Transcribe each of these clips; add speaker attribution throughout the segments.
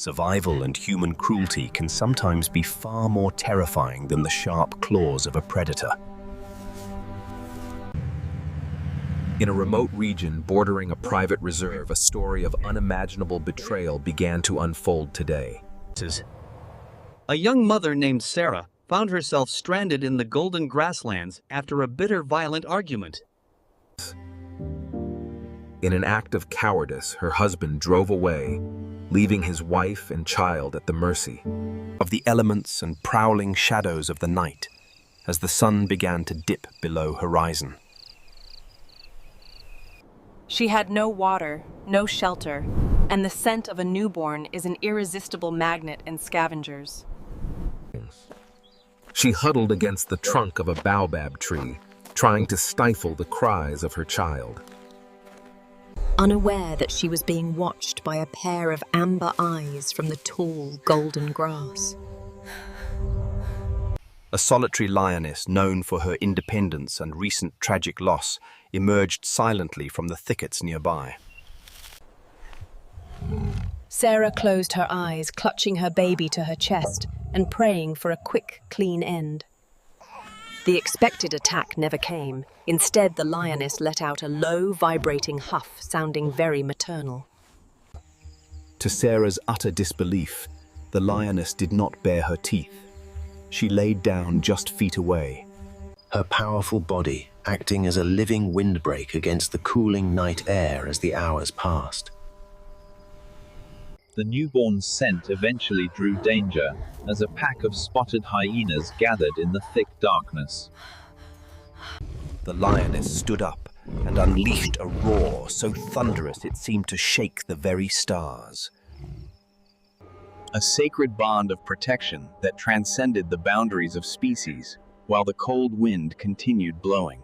Speaker 1: survival and human cruelty can sometimes be far more terrifying than the sharp claws of a predator. In a remote region bordering a private reserve, a story of unimaginable betrayal began to unfold today.
Speaker 2: A young mother named Sarah found herself stranded in the golden grasslands after a bitter, violent argument.
Speaker 1: In an act of cowardice, her husband drove away, leaving his wife and child at the mercy of the elements and prowling shadows of the night as the sun began to dip below horizon.
Speaker 3: She had no water, no shelter, and the scent of a newborn is an irresistible magnet in scavengers.
Speaker 1: She huddled against the trunk of a baobab tree, trying to stifle the cries of her child.
Speaker 4: Unaware that she was being watched by a pair of amber eyes from the tall, golden grass.
Speaker 1: A solitary lioness known for her independence and recent tragic loss emerged silently from the thickets nearby.
Speaker 4: Sarah closed her eyes, clutching her baby to her chest and praying for a quick, clean end. The expected attack never came. Instead, the lioness let out a low, vibrating huff, sounding very maternal.
Speaker 1: To Sarah's utter disbelief, the lioness did not bare her teeth. She laid down just feet away,
Speaker 5: her powerful body acting as a living windbreak against the cooling night air as the hours passed.
Speaker 6: The newborn's scent eventually drew danger, as a pack of spotted hyenas gathered in the thick darkness.
Speaker 1: The lioness stood up and unleashed a roar so thunderous it seemed to shake the very stars.
Speaker 6: A sacred bond of protection that transcended the boundaries of species, while the cold wind continued blowing.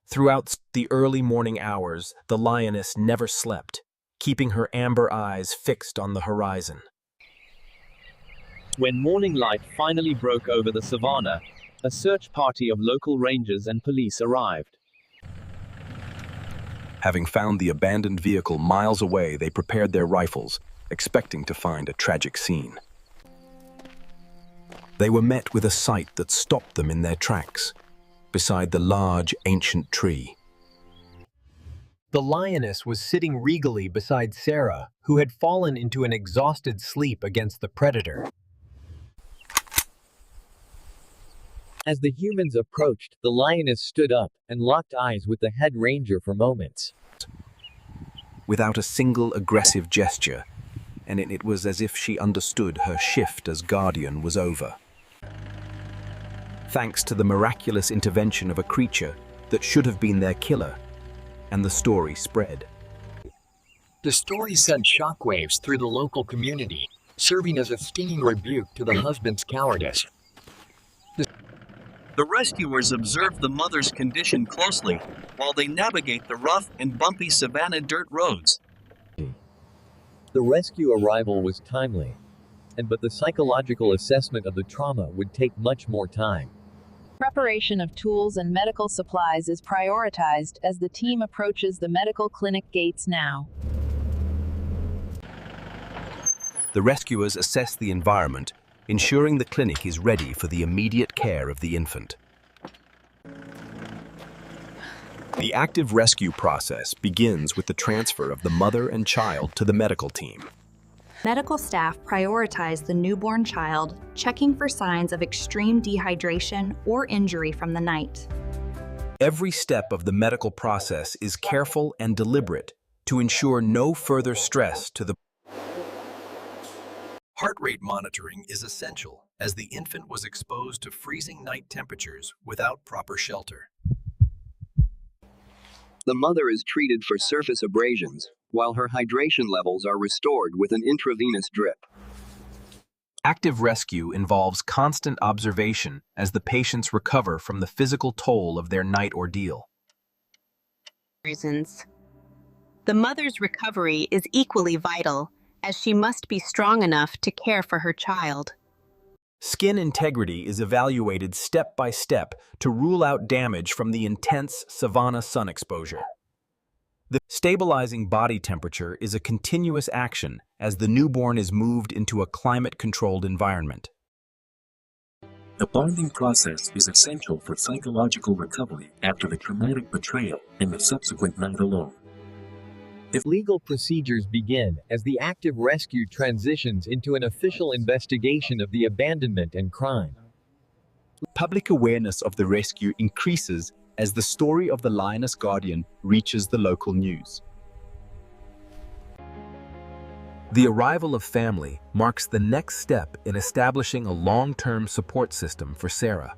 Speaker 1: Throughout the early morning hours, the lioness never slept, keeping her amber eyes fixed on the horizon.
Speaker 6: When morning light finally broke over the savannah, a search party of local rangers and police arrived.
Speaker 1: Having found the abandoned vehicle miles away, they prepared their rifles, expecting to find a tragic scene. They were met with a sight that stopped them in their tracks, beside the large, ancient tree.
Speaker 7: The lioness was sitting regally beside Sarah, who had fallen into an exhausted sleep against the predator.
Speaker 2: As the humans approached, the lioness stood up and locked eyes with the head ranger for moments.
Speaker 1: Without a single aggressive gesture, and it was as if she understood her shift as guardian was over. Thanks to the miraculous intervention of a creature that should have been their killer, and the story spread.
Speaker 8: The story sent shockwaves through the local community, serving as a stinging rebuke to the husband's cowardice.
Speaker 2: The rescuers observed the mother's condition closely while they navigate the rough and bumpy savanna dirt roads. The rescue arrival was timely, but the psychological assessment of the trauma would take much more time.
Speaker 9: Preparation of tools and medical supplies is prioritized as the team approaches the medical clinic gates now.
Speaker 1: The rescuers assess the environment, ensuring the clinic is ready for the immediate care of the infant. The active rescue process begins with the transfer of the mother and child to the medical team.
Speaker 10: Medical staff prioritize the newborn child, checking for signs of extreme dehydration or injury from the night.
Speaker 1: Every step of the medical process is careful and deliberate to ensure no further stress to the Heart rate monitoring is essential as the infant was exposed to freezing night temperatures without proper shelter.
Speaker 11: The mother is treated for surface abrasions, while her hydration levels are restored with an intravenous drip.
Speaker 1: Active rescue involves constant observation as the patients recover from the physical toll of their night ordeal.
Speaker 10: Reasons. The mother's recovery is equally vital, as she must be strong enough to care for her child.
Speaker 1: Skin integrity is evaluated step by step to rule out damage from the intense savanna sun exposure. The stabilizing body temperature is a continuous action as the newborn is moved into a climate-controlled environment.
Speaker 12: The bonding process is essential for psychological recovery after the traumatic betrayal and the subsequent night alone.
Speaker 8: Legal procedures begin as the active rescue transitions into an official investigation of the abandonment and crime.
Speaker 13: Public awareness of the rescue increases as the story of the lioness guardian reaches the local news.
Speaker 1: The arrival of family marks the next step in establishing a long-term support system for Sarah.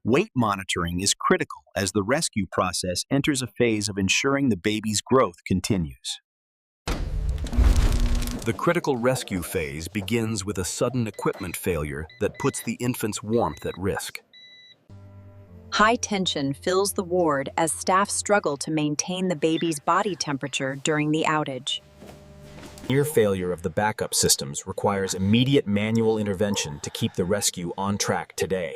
Speaker 6: Weight monitoring is critical as the rescue process enters a phase of ensuring the baby's growth continues.
Speaker 1: The critical rescue phase begins with a sudden equipment failure that puts the infant's warmth at risk.
Speaker 4: High tension fills the ward as staff struggle to maintain the baby's body temperature during the outage.
Speaker 1: Near failure of the backup systems requires immediate manual intervention to keep the rescue on track today.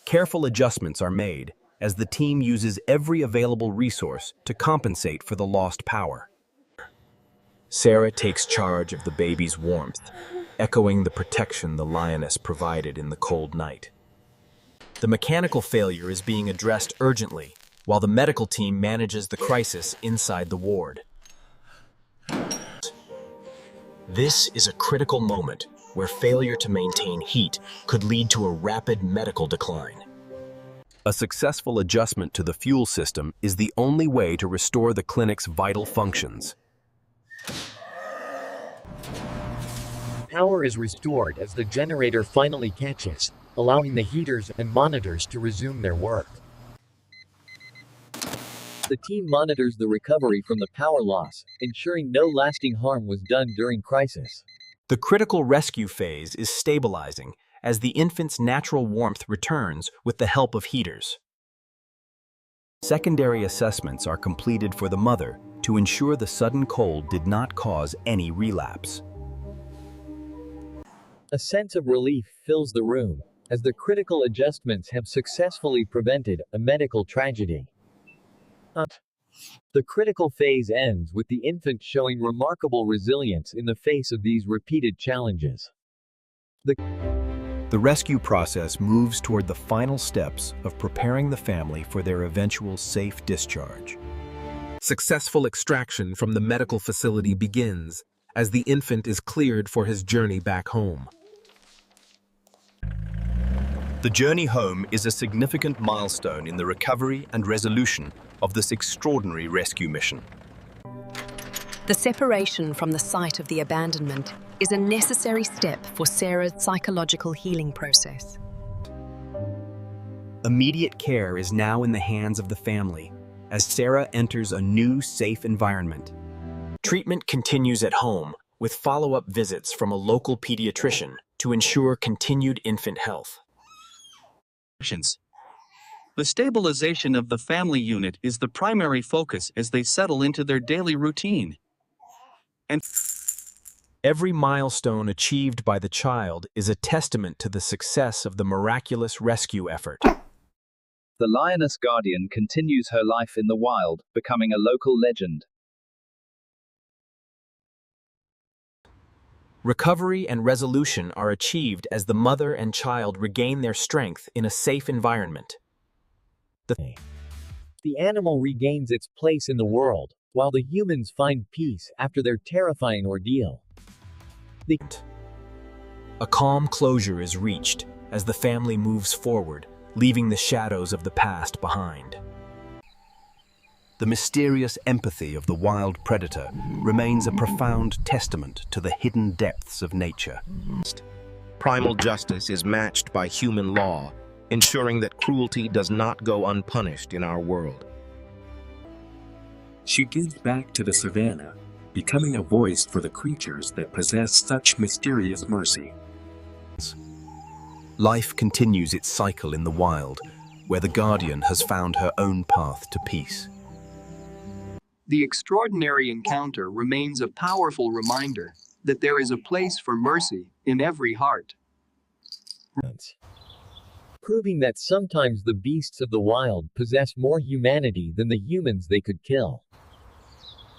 Speaker 1: Careful adjustments are made as the team uses every available resource to compensate for the lost power. Sarah takes charge of the baby's warmth, echoing the protection the lioness provided in the cold night. The mechanical failure is being addressed urgently, while the medical team manages the crisis inside the ward. This is a critical moment where failure to maintain heat could lead to a rapid medical decline. A successful adjustment to the fuel system is the only way to restore the clinic's vital functions.
Speaker 8: Power is restored as the generator finally catches, allowing the heaters and monitors to resume their work. The team monitors the recovery from the power loss, ensuring no lasting harm was done during crisis.
Speaker 1: The critical rescue phase is stabilizing as the infant's natural warmth returns with the help of heaters. Secondary assessments are completed for the mother to ensure the sudden cold did not cause any relapse.
Speaker 8: A sense of relief fills the room, as the critical adjustments have successfully prevented a medical tragedy. The critical phase ends with the infant showing remarkable resilience in the face of these repeated challenges.
Speaker 1: The rescue process moves toward the final steps of preparing the family for their eventual safe discharge. Successful extraction from the medical facility begins as the infant is cleared for his journey back home. The journey home is a significant milestone in the recovery and resolution of this extraordinary rescue mission.
Speaker 4: The separation from the site of the abandonment is a necessary step for Sarah's psychological healing process.
Speaker 1: Immediate care is now in the hands of the family as Sarah enters a new, safe environment. Treatment continues at home with follow-up visits from a local pediatrician to ensure continued infant health.
Speaker 2: The stabilization of the family unit is the primary focus as they settle into their daily routine. And
Speaker 1: every milestone achieved by the child is a testament to the success of the miraculous rescue effort.
Speaker 6: The lioness guardian continues her life in the wild, becoming a local legend.
Speaker 1: Recovery and resolution are achieved as the mother and child regain their strength in a safe environment.
Speaker 8: The animal regains its place in the world, while the humans find peace after their terrifying ordeal.
Speaker 1: A calm closure is reached as the family moves forward, leaving the shadows of the past behind. The mysterious empathy of the wild predator remains a profound testament to the hidden depths of nature.
Speaker 14: Primal justice is matched by human law, ensuring that cruelty does not go unpunished in our world.
Speaker 12: She gives back to the savannah, becoming a voice for the creatures that possess such mysterious mercy.
Speaker 1: Life continues its cycle in the wild, where the guardian has found her own path to peace.
Speaker 11: The extraordinary encounter remains a powerful reminder that there is a place for mercy in every heart.
Speaker 8: proving that sometimes the beasts of the wild possess more humanity than the humans they could kill.